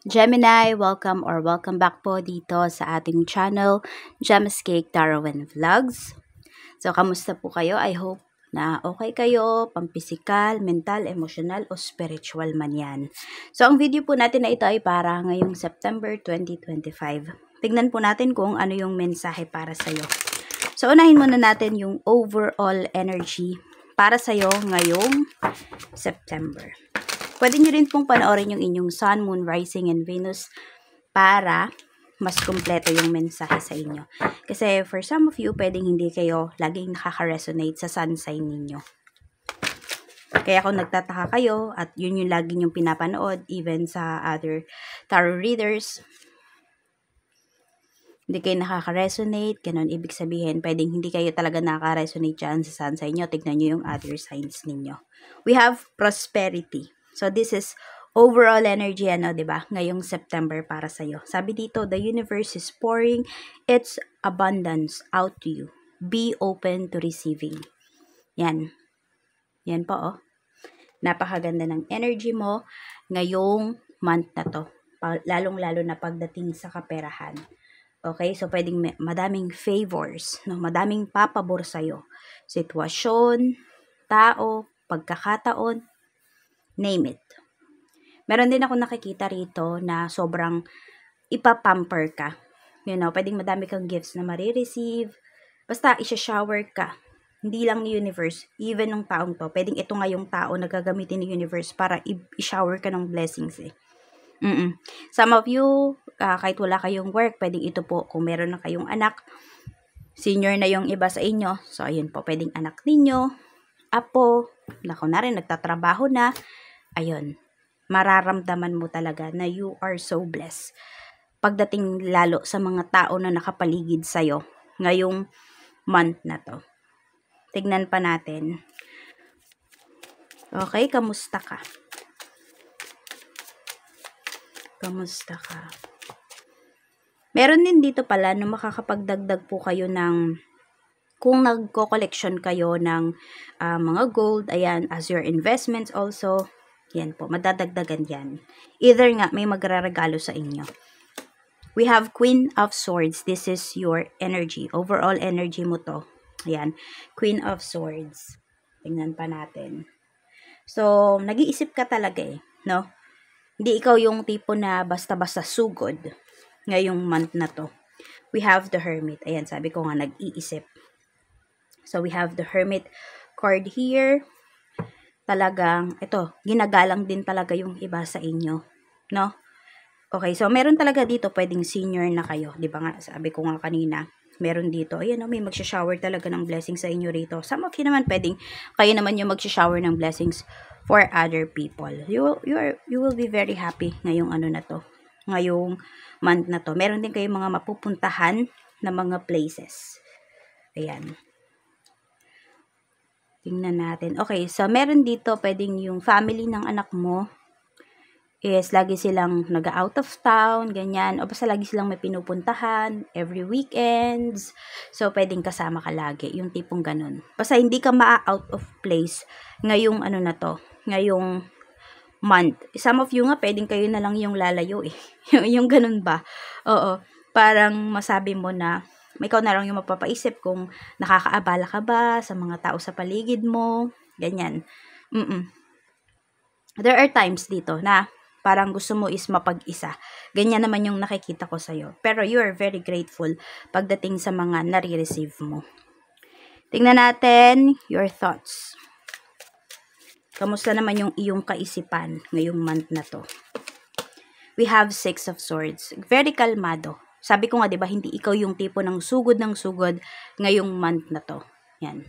Gemini, welcome back po dito sa ating channel, Gems Cake Tarot and Vlogs. So, kamusta po kayo? I hope na okay kayo, pampisikal, mental, emotional, o spiritual man yan. So, ang video po natin na ito ay para ngayong September 2025. Tignan po natin kung ano yung mensahe para sa'yo. So, unahin muna natin yung overall energy para sa'yo ngayong September. Pwede nyo rin pong panoorin yung inyong Sun, Moon, Rising, and Venus para mas kumpleto yung mensahe sa inyo. Kasi for some of you, pwedeng hindi kayo laging nakaka-resonate sa sun sign ninyo. Kaya kung nagtataka kayo at yun yung lagi yung pinapanood, even sa other tarot readers, hindi kayo nakaka-resonate, ganun ibig sabihin, pwedeng hindi kayo talaga nakaka-resonate dyan sa sun sign nyo. Tignan nyo yung other signs ninyo. We have prosperity. So, this is overall energy, diba? Ngayong September para sa'yo. Sabi dito, the universe is pouring its abundance out to you. Be open to receiving. Yan. Yan po, oh. Napakaganda ng energy mo ngayong month na to. Lalong-lalo na pagdating sa kaperahan. Okay? So, pwedeng madaming favors, no? Madaming papabor sa'yo. Sitwasyon, tao, pagkakataon, name it. Meron din ako nakikita rito na sobrang ipapamper ka. You know, pwedeng madami kang gifts na marireceive. Basta, isha-shower ka. Hindi lang ni universe, even ng taong to. Pwedeng ito nga yung tao na gagamitin ni universe para i-shower ka ng blessings eh. Some of you, kahit wala kayong work, pwedeng ito po, kung meron na kayong anak, senior na yung iba sa inyo. So, ayun po, pwedeng anak ninyo, apo, nako na rin, nagtatrabaho na. Ayun, mararamdaman mo talaga na you are so blessed. Pagdating lalo sa mga tao na nakapaligid sa'yo ngayong month na to. Tignan pa natin. Okay, kamusta ka? Kamusta ka? Meron din dito pala na makakapagdagdag po kayo ng, kung nagko-collection kayo ng mga gold, ayan, as your investments also. Yan po, madadagdagan yan. Either nga, may magraregalo sa inyo. We have Queen of Swords. This is your energy. Overall energy mo to. Ayan, Queen of Swords. Tingnan pa natin. So, nag-iisip ka talaga eh, no? Hindi ikaw yung tipo na basta-basta sugod ngayong month na to. We have the Hermit. Ayan, sabi ko nga, nag-iisip. So, we have the Hermit card here. Talagang, ito, ginagalang din talaga yung iba sa inyo, no? Okay, so meron talaga dito, pwedeng senior na kayo, di ba nga, sabi ko nga kanina, meron dito, ayan, no, may magsha-shower talaga ng blessings sa inyo rito. Some of you naman, pwedeng, kayo naman yung magsha-shower ng blessings for other people. You will be very happy ngayong ano na to, ngayong month na to. Meron din kayong mga mapupuntahan na mga places. Ayan. Tingnan natin. Okay, so meron dito, pwedeng yung family ng anak mo is lagi silang nag-out of town, ganyan. O basta lagi silang may pinupuntahan, every weekends. So, pwedeng kasama ka lagi, yung tipong ganun. Basta hindi ka ma-out of place ngayong ano na to, ngayong month. Some of you nga, pwedeng kayo na lang yung lalayo eh. yung ganun ba? Oo, parang masabi mo na, ikaw na lang yung mapapaisip kung nakakaabala ka ba sa mga tao sa paligid mo, ganyan. There are times dito na parang gusto mo is mapag-isa. Ganyan naman yung nakikita ko sa'yo. Pero you are very grateful pagdating sa mga nare-receive mo. Tingnan natin your thoughts. Kamusta naman yung iyong kaisipan ngayong month na to? We have Six of Swords. Very kalmado. Sabi ko nga, di ba, hindi ikaw yung tipo ng sugod ngayong month na to. Yan.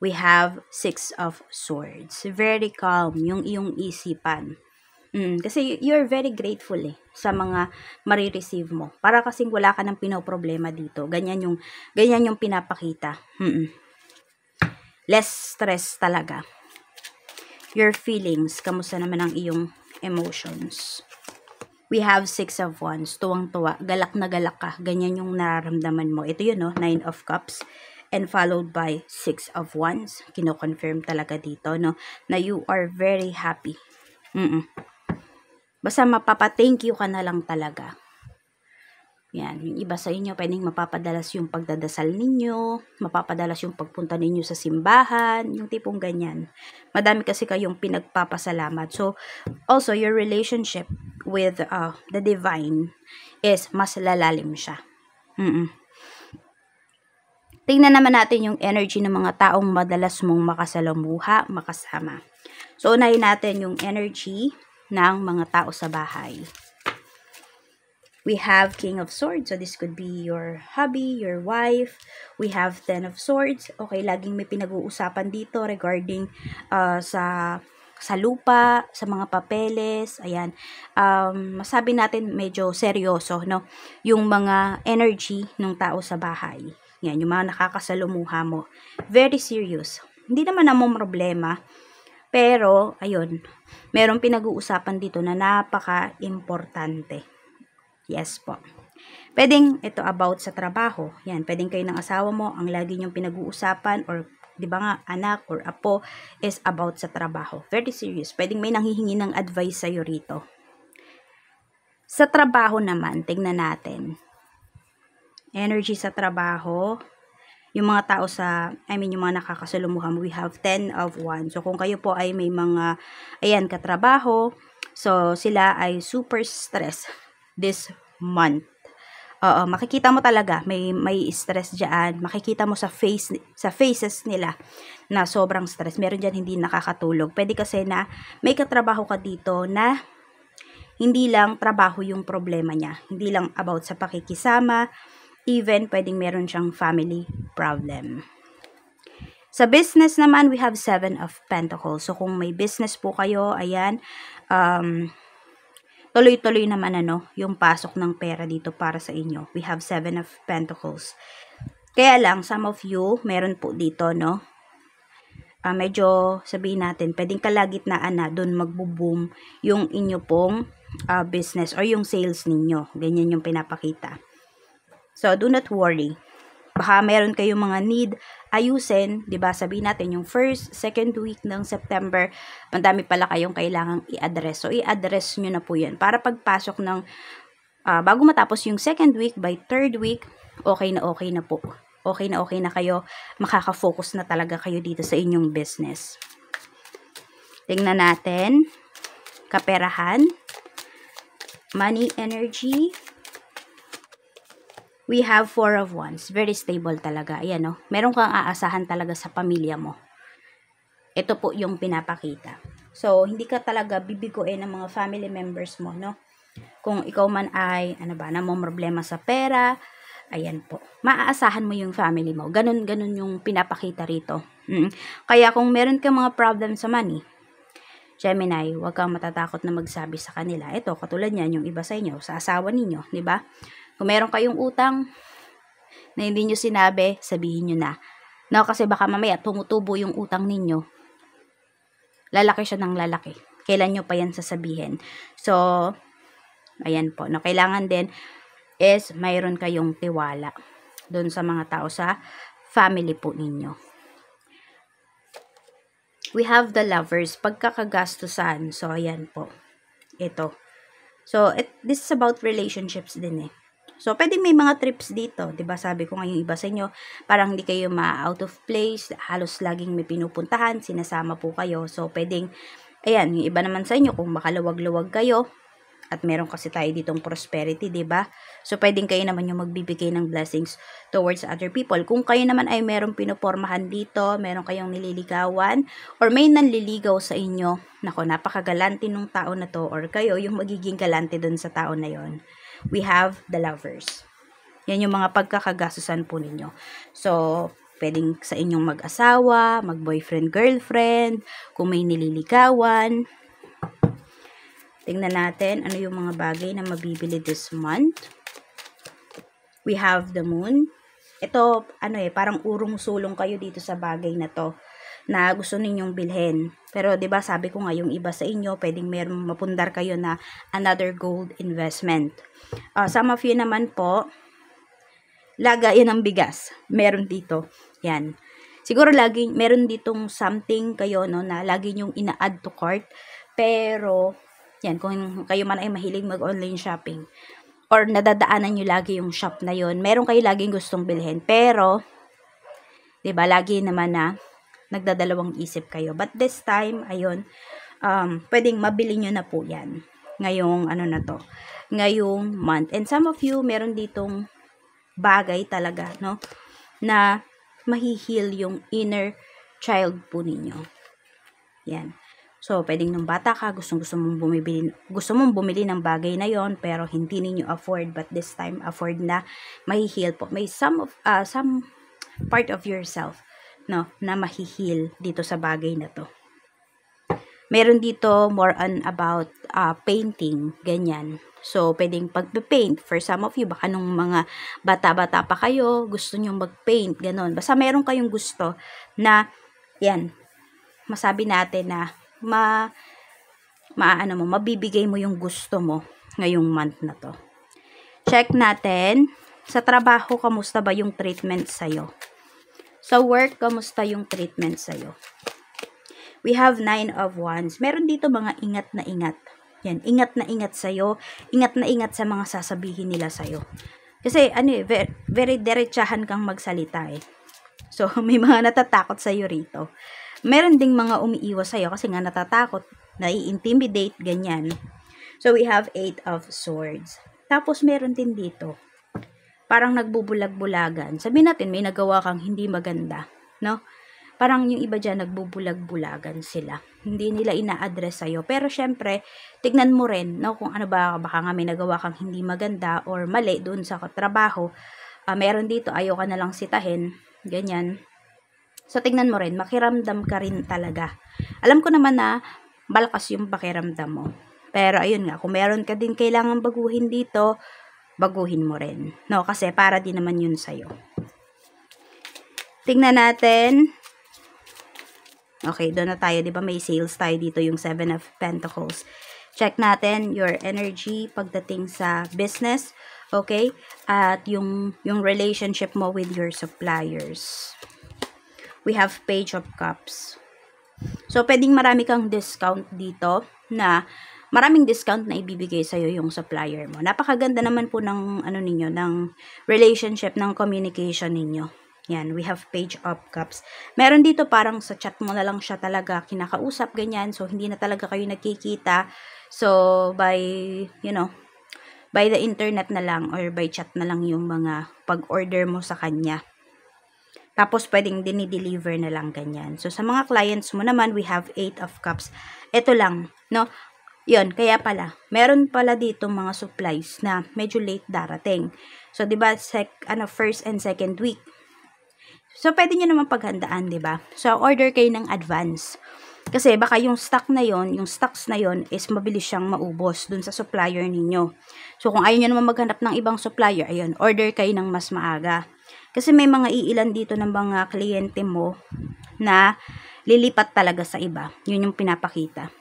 We have Six of Swords. Very calm yung iyong isipan. Kasi you're very grateful eh sa mga marireceive mo. Para kasing wala ka ng pinoproblema dito. Ganyan yung pinapakita. Less stress talaga. Your feelings. Kamusta naman ang iyong emotions? We have Six of Wands, tuwang-tuwa, galak na galak ka, ganyan yung nararamdaman mo. Ito yun, no? Nine of Cups, and followed by Six of Wands. Kino-confirm talaga dito, no? Na you are very happy. Basta mapapa-thank you ka na lang talaga. Yan, yung iba sa inyo, pwedeng mapapadalas yung pagdadasal ninyo, mapapadalas yung pagpunta ninyo sa simbahan, yung tipong ganyan. Madami kasi kayong pinagpapasalamat. So, also, your relationship with the divine is mas lalalim siya. Tingnan naman natin yung energy ng mga taong madalas mong makasalamuha, makasama. So, unahin natin yung energy ng mga tao sa bahay. We have King of Swords. So, this could be your hubby, your wife. We have Ten of Swords. Okay, laging may pinag-uusapan dito regarding sa lupa, sa mga papeles. Ayan. Masabi natin medyo seryoso, no? Yung mga energy ng tao sa bahay. Yan, yung mga nakakasalumuha mo. Very serious. Hindi naman namang problema. Pero, ayun, merong pinag-uusapan dito na napaka-importante. Yes po. Pwedeng ito about sa trabaho. Yan, pwedeng kayo ng asawa mo, ang lagi niyong pinag-uusapan or di ba nga anak or apo is about sa trabaho. Very serious. Pwedeng may nanghihingi ng advice sa'yo rito. Sa trabaho naman, tingnan natin. Energy sa trabaho. Yung mga tao yung mga nakakasalumuha mo, we have 10 of Wands. So, kung kayo po ay may mga, katrabaho, so, sila ay super stress this month. Makikita mo talaga may stress diyan. Makikita mo sa faces nila na sobrang stress. Meron diyan hindi nakakatulog. Pwede kasi na may katrabaho ka dito na hindi lang trabaho yung problema niya. Hindi lang about sa pakikisama, even pwedeng meron siyang family problem. Sa business naman, we have 7 of Pentacles. So kung may business po kayo, ayan, tuloy-tuloy naman yung pasok ng pera dito para sa inyo. We have 7 of Pentacles. Kaya lang, some of you, meron po dito, medyo sabihin natin, pwedeng kalagitnaan na doon magbo-boom yung inyo pong business or yung sales ninyo. Ganyan yung pinapakita. So, do not worry. Baka meron kayong mga need ayusin, 'di ba? Sabihin natin yung first, second week ng September, madami pala kayong kailangang i-address. So i-address niyo na po 'yan para pagpasok ng bago matapos yung second week, by third week, okay na po. Okay na kayo, makaka-focus na talaga kayo dito sa inyong business. Tingnan natin kaperahan, money energy. We have 4 of Wands. Very stable talaga. Ayan, meron kang aasahan talaga sa pamilya mo. Ito po yung pinapakita. So, hindi ka talaga bibiguin ng mga family members mo, no? Kung ikaw man ay, namang problema sa pera, ayan po. Maaasahan mo yung family mo. Ganun yung pinapakita rito. Kaya kung meron kang mga problem sa money, Gemini, huwag kang matatakot na magsabi sa kanila. Ito, katulad niyan, yung iba sa inyo, sa asawa ninyo, di ba? Kung meron kayong utang na hindi nyo sinabi, sabihin nyo na. No, kasi baka mamaya tumutubo yung utang ninyo. Lalaki siya ng lalaki. Kailan nyo pa yan sasabihin? So, ayan po. No, kailangan din is mayroon kayong tiwala doon sa mga tao sa family po ninyo. We have the Lovers. Pagkakagastusan. So, ayan po. Ito. So, this is about relationships din eh. So, pwedeng may mga trips dito. 'Di ba? Sabi ko nga yung iba sa inyo, parang hindi kayo ma-out of place. Halos laging may pinupuntahan. Sinasama po kayo. So, pwedeng, ayan, yung iba naman sa inyo, kung makaluwag-luwag kayo, at meron kasi tayo ditong prosperity, 'di ba? So, pwedeng kayo naman yung magbibigay ng blessings towards other people. Kung kayo naman ay merong pinupormahan dito, meron kayong nililigawan, or may nanliligaw sa inyo, nako, napakagalante nung tao na to, or kayo yung magiging galante dun sa tao na yon. We have the Lovers. Yan yung mga pagkakagastusan po ninyo. So, pwedeng sa inyong mag-asawa, mag-boyfriend, girlfriend, kung may nililigawan. Tingnan natin ano yung mga bagay na mabibili this month. We have the Moon. Ito, parang urong-sulong kayo dito sa bagay na to na gusto ninyong bilhin. Pero 'di ba sabi ko nga yung iba sa inyo, pwedeng merong mapundar kayo na another gold investment. Some of you naman po, lagayan ng bigas. Meron dito. Yan. Siguro lagi meron ditong something kayo na lagi nyong ina-add to cart. Pero Yan, kung kayo man ay mahilig mag-online shopping or nadadaanan nyo lagi yung shop na yon, meron kayo laging gustong bilhin. Pero, 'di ba, lagi naman na nagdadalawang isip kayo. But this time, ayun, pwedeng mabili nyo na po yan. Ngayong, ngayong month. And some of you, meron ditong bagay talaga, no, na mahihil yung inner child po ninyo. Yan. So, pwedeng nung bata ka, gusto mong bumili ng bagay na yon, pero hindi ninyo afford, but this time afford na, mahihil po. May some part of yourself, no, na mahihil dito sa bagay na to. Meron dito more on about painting, ganyan. So, pwedeng pagpe-paint. For some of you, baka nung mga bata-bata pa kayo, gusto nyo mag-paint, ganon. Basta meron kayong gusto na, yan, masabi natin na, mabibigay mo yung gusto mo ngayong month na to. Check natin, sa trabaho, kamusta ba yung treatment sa'yo? Sa work, kamusta yung treatment sa'yo? We have 9 of Wands. Meron dito mga ingat na ingat. Yan, ingat na ingat sa'yo. Ingat na ingat sa mga sasabihin nila sa'yo. Kasi, very diretsahan kang magsalita eh. So, may mga natatakot sa'yo rito. Meron ding mga umiiwas sa'yo kasi nga natatakot, nai-intimidate, ganyan. So, we have 8 of Swords. Tapos, meron din dito, parang nagbubulag-bulagan. Sabihin natin, may nagawa kang hindi maganda, no? Parang yung iba dyan, nagbubulag-bulagan sila. Hindi nila ina-address sa'yo. Pero, syempre, tignan mo rin, no? Kung ano ba, baka nga may nagawa kang hindi maganda or mali doon sa trabaho. Meron dito, ayaw ka na lang sitahin, ganyan. So, tignan mo rin, makiramdam ka rin talaga. Alam ko naman na malakas yung pakiramdam mo. Pero, ayun nga, kung meron ka din kailangan baguhin dito, baguhin mo rin. No, kasi para din naman yun sa'yo. Tingnan natin. Okay, doon na tayo. Diba may sales tayo dito, yung 7 of Pentacles. Check natin your energy pagdating sa business. Okay? At yung relationship mo with your suppliers. We have Page of Cups. So, pwedeng marami kang discount dito na maraming discount na ibibigay sa'yo yung supplier mo. Napakaganda naman po ng, ng relationship, ng communication ninyo. Yan, we have Page of Cups. Meron dito parang sa chat mo na lang siya talaga kinakausap, ganyan. So, hindi na talaga kayo nagkikita. So, by the internet na lang or by chat na lang yung mga pag-order mo sa kanya. Tapos, pwedeng dinideliver na lang ganyan. So, sa mga clients mo naman, we have 8 of Cups. Ito lang, no? Yun, kaya pala, meron pala dito mga supplies na medyo late darating. So, diba, first and second week. So, pwede nyo naman paghandaan, diba? So, order kayo ng advance. Kasi, baka yung stocks na yon is mabilis siyang maubos dun sa supplier ninyo. So, kung ayaw nyo naman maghanap ng ibang supplier, ayun, order kayo ng mas maaga. Kasi may mga iilan dito ng mga kliyente mo na lilipat talaga sa iba. Yun yung pinapakita.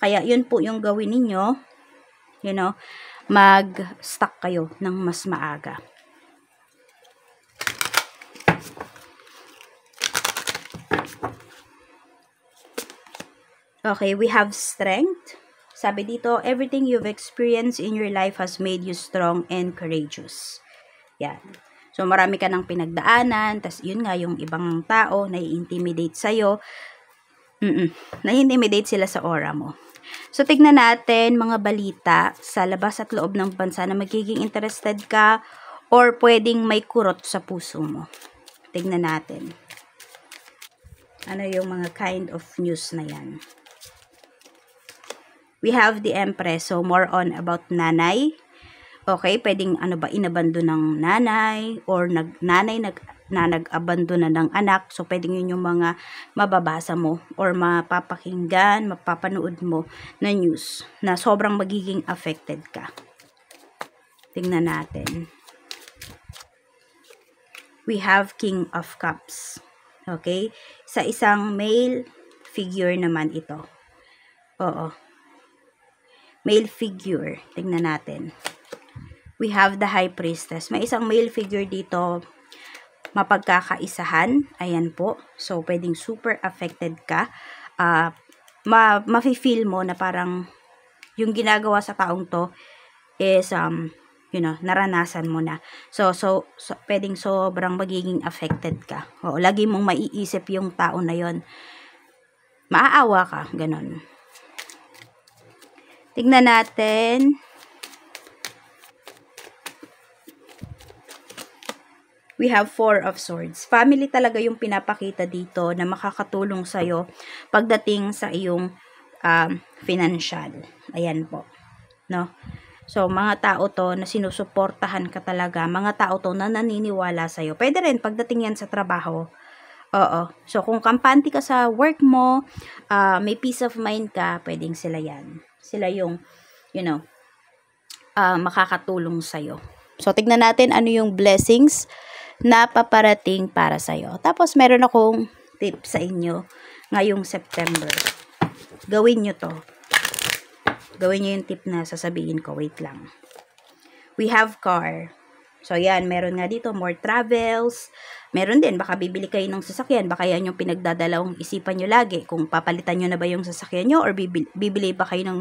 Kaya yun po yung gawin ninyo, mag-stock kayo ng mas maaga. Okay, we have Strength. Sabi dito, everything you've experienced in your life has made you strong and courageous. Yan. So, marami ka ng pinagdaanan, tas yun nga, yung ibang tao, nai-intimidate sa'yo. Nai-intimidate sila sa aura mo. So, tignan natin mga balita sa labas at loob ng bansa na magiging interested ka or pwedeng may kurot sa puso mo. Tignan natin. Ano yung mga kind of news na yan? We have the Empress, so more on about nanay. Okay, pwedeng inabando ng nanay or nag-abando na ng anak. So, pwedeng yun yung mga mababasa mo or mapapakinggan, mapapanood mo na news na sobrang magiging affected ka. Tingnan natin. We have King of Cups. Okay? Sa isang male figure naman ito. Oo. Male figure. Tingnan natin. We have the High Priestess. May isang male figure dito, mapagkakaisahan. Ayan po. So, pwedeng super affected ka. Ma-feel mo na parang yung ginagawa sa taong to is, naranasan mo na. So pwedeng sobrang magiging affected ka. O, lagi mong maiisip yung tao na yon. Maaawa ka, ganon. Tignan natin. We have 4 of Swords. Family talaga yung pinapakita dito na makakatulong sa'yo pagdating sa iyong financial. Ayan po. No? So, mga tao to na sinusuportahan ka talaga. Mga tao to na naniniwala sa'yo. Pwede rin pagdating yan sa trabaho. Oo. So, kung kampante ka sa work mo, may peace of mind ka, pwedeng sila yan. Sila yung, makakatulong sa'yo. So, tignan natin ano yung blessings na paparating para sa'yo. Tapos, meron akong tip sa inyo ngayong September. Gawin nyo to. Gawin nyo yung tip na sasabihin ko. Wait lang. We have car. So, yan. Meron nga dito more travels. Meron din. Baka bibili kayo ng sasakyan. Baka yan yung pinagdadalawang isipan nyo lagi. Kung papalitan nyo na ba yung sasakyan nyo or bibili ba kayo ng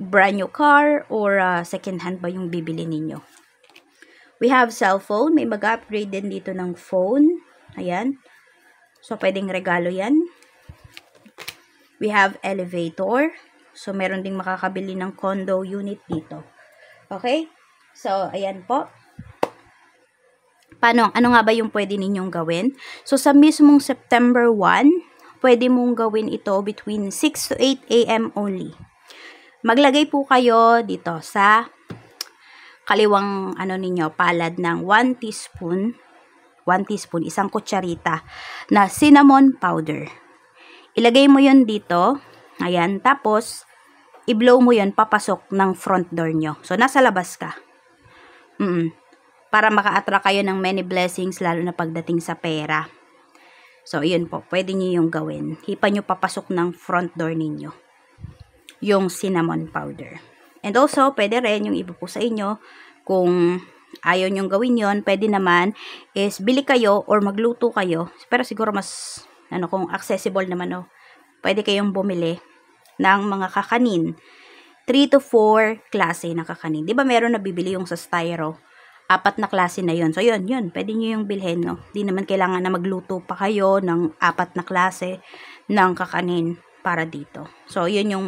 brand new car or second hand ba yung bibili ninyo. We have cellphone. May mag-upgrade din dito ng phone. Ayan. So, pwedeng regalo yan. We have elevator. So, meron ding makakabili ng condo unit dito. Okay? So, ayan po. Ano nga ba yung pwede ninyong gawin? So, sa mismong September 1, pwede mong gawin ito between 6 to 8 a.m. only. Maglagay po kayo dito sa kaliwang ninyo, palad ng 1 teaspoon, isang kutsarita na cinnamon powder. Ilagay mo yun dito. Ayan. Tapos, i-blow mo yun papasok ng front door nyo. So, nasa labas ka. Para maka-attract kayo ng many blessings, lalo na pagdating sa pera. So, yun po. Pwede nyo yung gawin. Hipa nyo papasok ng front door ninyo. Yung cinnamon powder. And also, pwede rin yung iba po sa inyo, kung ayaw nyong gawin yon, pwede naman is bili kayo or magluto kayo. Pero siguro mas, kung accessible naman, pwede kayong bumili ng mga kakanin. 3 to 4 klase na kakanin. Di ba meron na bibili yung sa styro? 4 na klase na yon. So, yun. Pwede nyo yung bilhin, no? Di naman kailangan na magluto pa kayo ng 4 na klase ng kakanin para dito. So, yun yung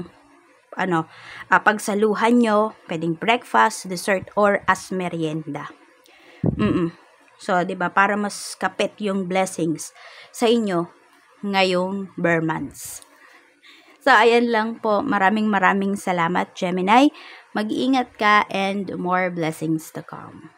pagsaluhan nyo, pwedeng breakfast, dessert, or as merienda. So, diba, para mas kapit yung blessings sa inyo ngayong Bear months. So, ayan lang po. Maraming salamat, Gemini. Mag-iingat ka and more blessings to come.